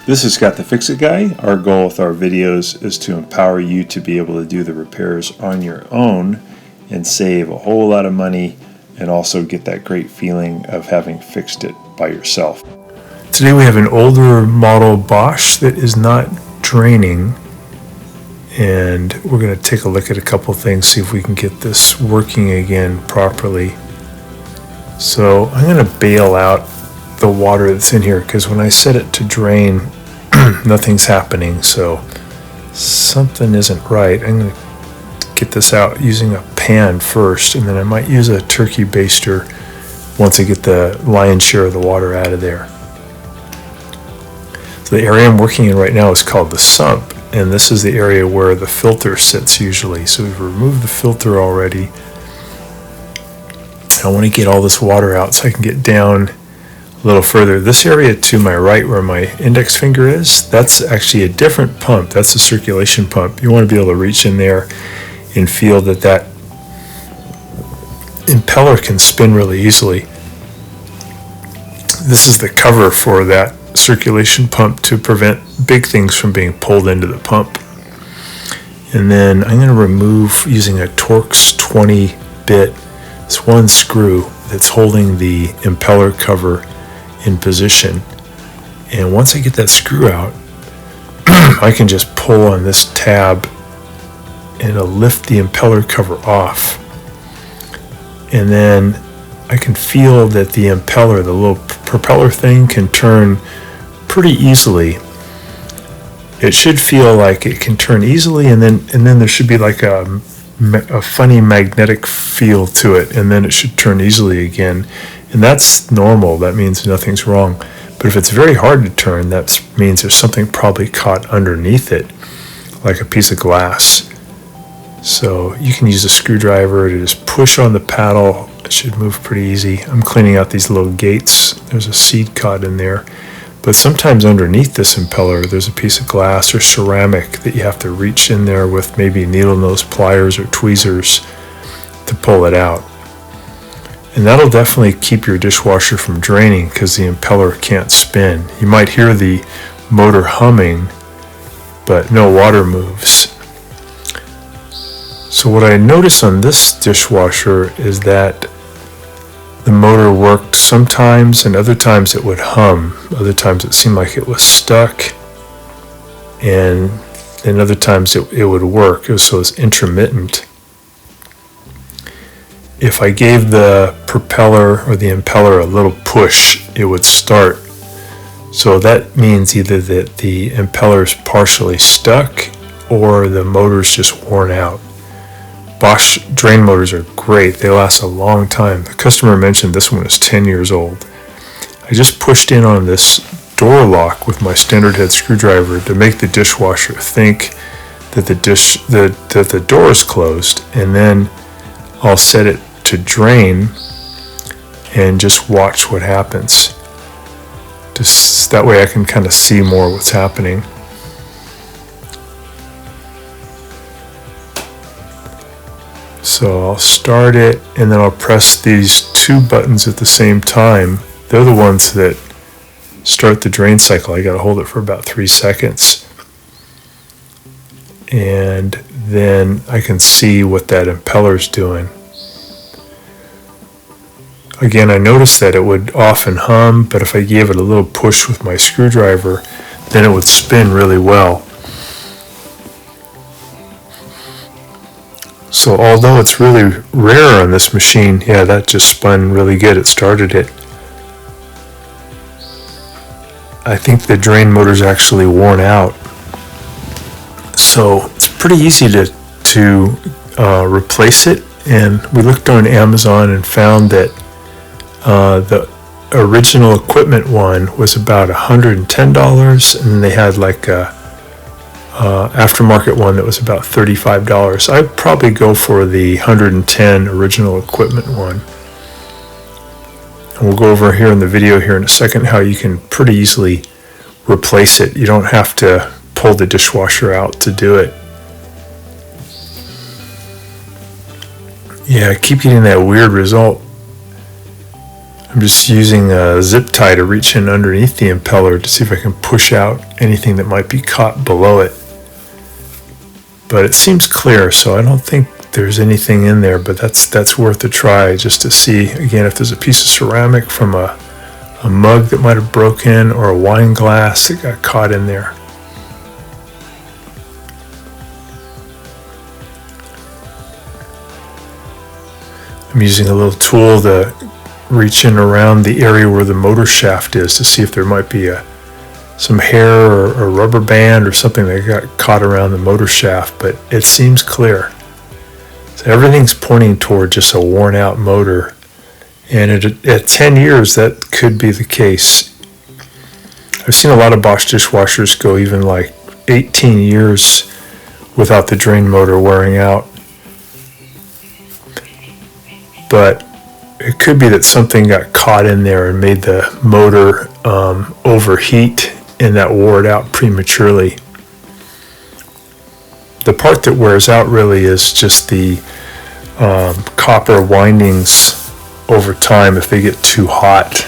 This is Scott the Fix-It Guy. Our goal with our videos is to empower you to be able to do the repairs on your own and save a whole lot of money and also get that great feeling of having fixed it by yourself. Today we have an older model Bosch that is not draining, and we're going to take a look at a couple things, see if we can get this working again properly. So I'm going to bail out the water that's in here because when I set it to drain nothing's happening, so something isn't right. I'm going to get this out using a pan first, and then I might use a turkey baster once I get the lion's share of the water out of there. So the area I'm working in right now is called the sump, and this is the area where the filter sits usually. So we've removed the filter already. I want to get all this water out so I can get down a little further. This area to my right where my index finger is, that's actually a different pump. That's a circulation pump. You want to be able to reach in there and feel that that impeller can spin really easily. This is the cover for that circulation pump to prevent big things from being pulled into the pump. And then I'm going to remove, using a Torx 20 bit, this one screw that's holding the impeller cover in position. And once I get that screw out, I can just pull on this tab and it'll lift the impeller cover off. And then I can feel that the impeller, the little propeller thing, can turn pretty easily. It should feel like it can turn easily, and then there should be like a funny magnetic feel to it, and then it should turn easily again. And that's normal. That means nothing's wrong. But if it's very hard to turn, that means there's something probably caught underneath it, like a piece of glass. So you can use a screwdriver to just push on the paddle. It should move pretty easy. I'm cleaning out these little gates. There's a seed caught in there. But sometimes underneath this impeller, there's a piece of glass or ceramic that you have to reach in there with maybe needle nose pliers or tweezers to pull it out. And that'll definitely keep your dishwasher from draining because the impeller can't spin. You might hear the motor humming, but no water moves. So what I noticed on this dishwasher is that the motor worked sometimes, and other times it would hum. Other times it seemed like it was stuck, and other times it would work. So it was intermittent. If I gave the propeller or the impeller a little push, it would start. So that means either that the impeller is partially stuck or the motor's just worn out. Bosch drain motors are great. They last a long time. The customer mentioned this one is 10 years old. I just pushed in on this door lock with my standard head screwdriver to make the dishwasher think that the door is closed, and then I'll set it to drain and just watch what happens. Just that way I can kind of see more what's happening. So I'll start it, and then I'll press these two buttons at the same time. They're the ones that start the drain cycle. I got to hold it for about 3 seconds. And then I can see what that impeller's doing. Again, I noticed that it would often hum, but if I gave it a little push with my screwdriver, then it would spin really well. So although it's really rare on this machine, yeah, that just spun really good. It started it. I think the drain motor's actually worn out. So it's pretty easy to replace it. And we looked on Amazon and found that the original equipment one was about $110, and they had like a aftermarket one that was about $35. I'd probably go for the 110 original equipment one. And we'll go over here in the video here in a second how you can pretty easily replace it. You don't have to pull the dishwasher out to do it. Yeah, I keep getting that weird result. I'm just using a zip tie to reach in underneath the impeller to see if I can push out anything that might be caught below it. But it seems clear, so I don't think there's anything in there, but that's worth a try just to see, again, if there's a piece of ceramic from a mug that might have broken or a wine glass that got caught in there. I'm using a little tool to reach in around the area where the motor shaft is to see if there might be some hair or rubber band or something that got caught around the motor shaft, but it seems clear. So everything's pointing toward just a worn out motor, and at 10 years that could be the case. I've seen a lot of Bosch dishwashers go even like 18 years without the drain motor wearing out. But it could be that something got caught in there and made the motor overheat, and that wore it out prematurely. The part that wears out really is just the copper windings over time if they get too hot,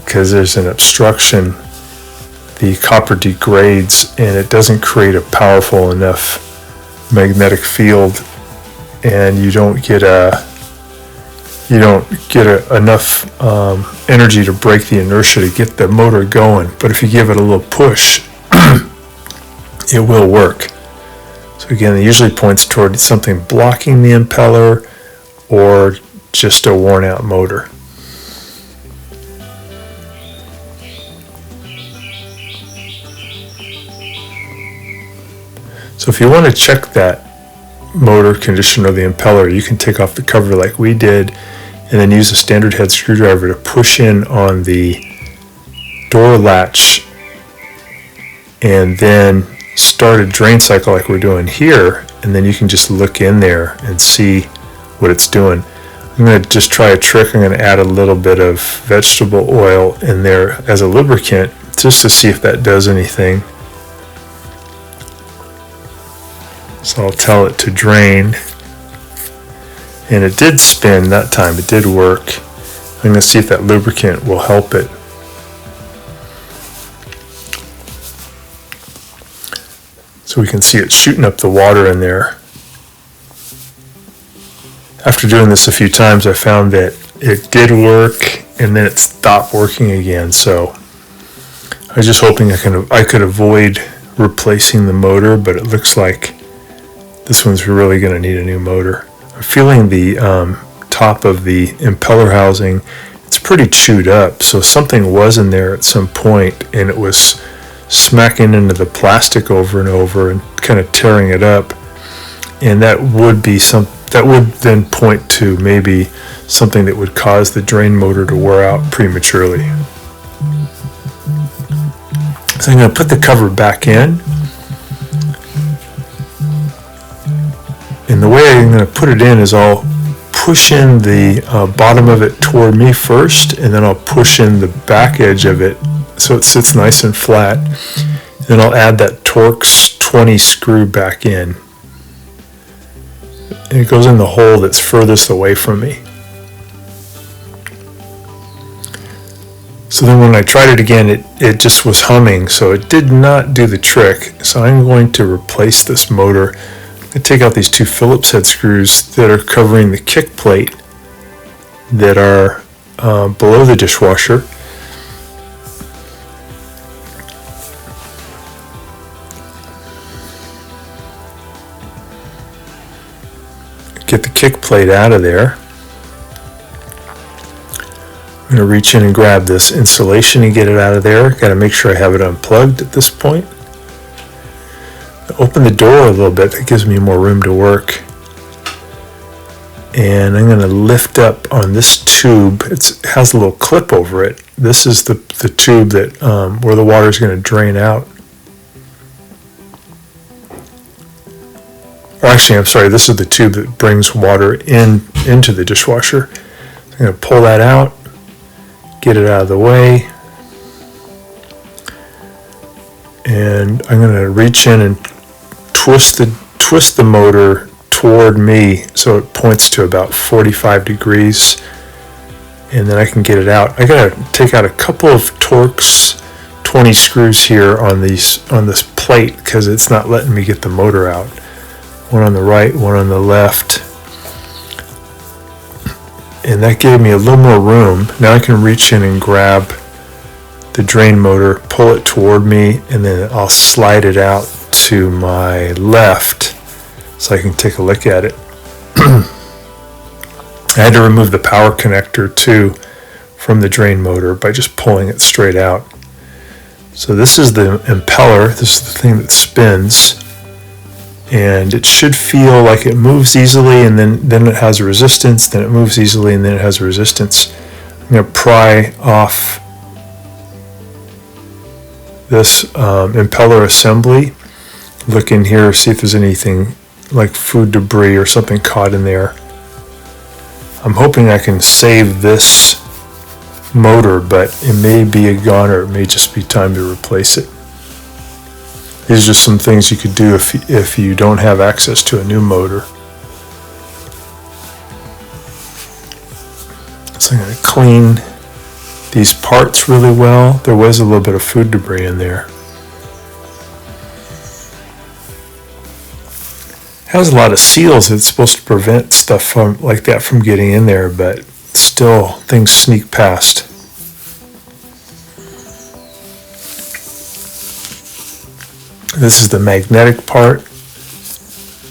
because there's an obstruction. The copper degrades and it doesn't create a powerful enough magnetic field, and you don't get enough energy to break the inertia to get the motor going. But if you give it a little push, it will work. So again, it usually points toward something blocking the impeller or just a worn out motor. So if you want to check that motor condition of the impeller, you can take off the cover like we did and then use a standard head screwdriver to push in on the door latch and then start a drain cycle like we're doing here, and then you can just look in there and see what it's doing. I'm going to just try a trick. I'm going to add a little bit of vegetable oil in there as a lubricant just to see if that does anything. So I'll tell it to drain, and it did spin that time. It did work. I'm going to see if that lubricant will help it. So we can see it shooting up the water in there. After doing this a few times, I found that it did work and then it stopped working again. So I was just hoping I could avoid replacing the motor, but it looks like this one's really going to need a new motor. I'm feeling the top of the impeller housing, it's pretty chewed up, so something was in there at some point and it was smacking into the plastic over and over and kind of tearing it up, and that would then point to maybe something that would cause the drain motor to wear out prematurely. So I'm going to put the cover back in, and the way I'm going to put it in is I'll push in the bottom of it toward me first, and then I'll push in the back edge of it so it sits nice and flat. Then I'll add that Torx 20 screw back in, and it goes in the hole that's furthest away from me. So then when I tried it again, it just was humming, so it did not do the trick. So I'm going to replace this motor. I take out these two Phillips head screws that are covering the kick plate that are below the dishwasher. Get the kick plate out of there. I'm going to reach in and grab this insulation and get it out of there. Got to make sure I have it unplugged at this point. Open the door a little bit. That gives me more room to work. And I'm going to lift up on this tube. It has a little clip over it. This is the tube that where the water is going to drain out. Or actually, I'm sorry, this is the tube that brings water into the dishwasher. I'm going to pull that out, get it out of the way, and I'm going to reach in and twist the motor toward me so it points to about 45 degrees. and then I can get it out. I gotta take out a couple of Torx 20 screws here on this plate because it's not letting me get the motor out. One on the right, one on the left. And that gave me a little more room. Now I can reach in and grab the drain motor, pull it toward me, and then I'll slide it out to my left so I can take a look at it. I had to remove the power connector too from the drain motor by just pulling it straight out. So this is the impeller. This is the thing that spins, and it should feel like it moves easily, and then it has a resistance, then it moves easily, and then it has a resistance. I'm going to pry off this impeller assembly. Look in here, see if there's anything like food debris or something caught in there. I'm hoping I can save this motor, but it may be a goner. It may just be time to replace it. These are just some things you could do if you don't have access to a new motor. So I'm going to clean these parts really well. There was a little bit of food debris in there. It has a lot of seals that's supposed to prevent stuff like that from getting in there, but still things sneak past. This is the magnetic part,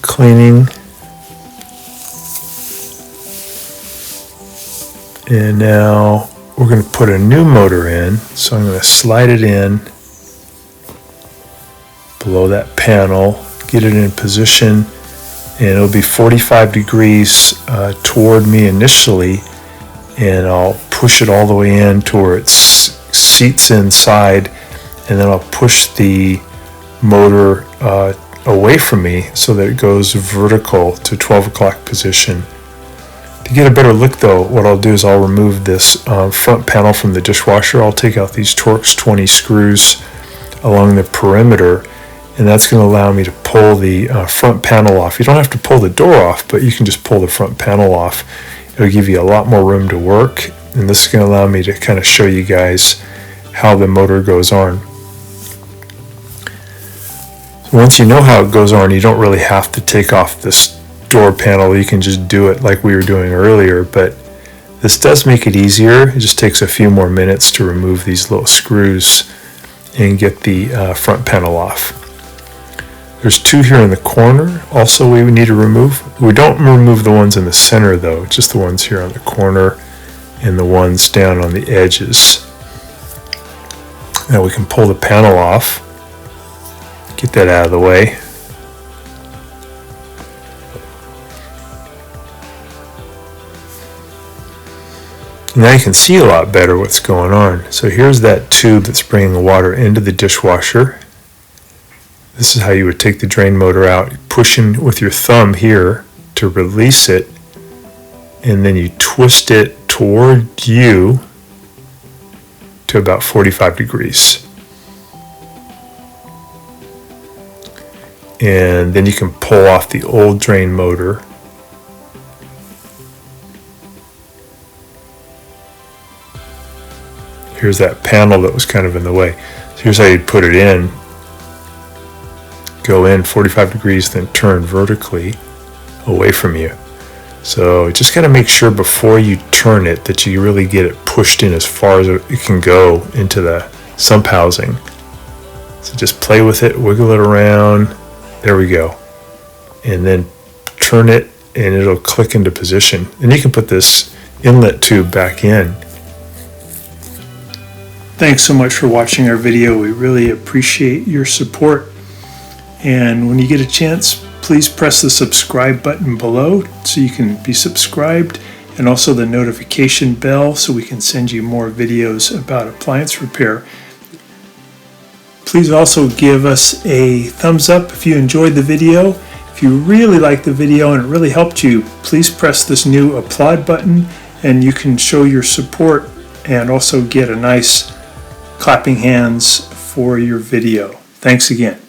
cleaning. And now we're going to put a new motor in, so I'm going to slide it in below that panel, get it in position, and it'll be 45 degrees toward me initially, and I'll push it all the way in to where it seats inside, and then I'll push the motor away from me so that it goes vertical to 12 o'clock position. To get a better look though, what I'll do is I'll remove this front panel from the dishwasher. I'll take out these Torx 20 screws along the perimeter, and that's going to allow me to pull the front panel off. You don't have to pull the door off, but you can just pull the front panel off. It'll give you a lot more room to work, and this is going to allow me to kind of show you guys how the motor goes on. So once you know how it goes on, you don't really have to take off this door panel. You can just do it like we were doing earlier, but this does make it easier. It just takes a few more minutes to remove these little screws and get the front panel off. There's two here in the corner also we need to remove. We don't remove the ones in the center though, just the ones here on the corner and the ones down on the edges. Now we can pull the panel off, get that out of the way. Now you can see a lot better what's going on. So here's that tube that's bringing the water into the dishwasher. This is how you would take the drain motor out, pushing with your thumb here to release it, and then you twist it toward you to about 45 degrees. And then you can pull off the old drain motor. Here's that panel that was kind of in the way. So here's how you'd put it in. Go in 45 degrees, then turn vertically away from you. So just got to make sure before you turn it that you really get it pushed in as far as it can go into the sump housing. So just play with it, wiggle it around. There we go. And then turn it and it'll click into position. And you can put this inlet tube back in. Thanks so much for watching our video. We really appreciate your support. And when you get a chance, please press the subscribe button below so you can be subscribed, and also the notification bell so we can send you more videos about appliance repair. Please also give us a thumbs up if you enjoyed the video. If you really liked the video and it really helped you, please press this new applaud button and you can show your support and also get a nice clapping hands for your video. Thanks again.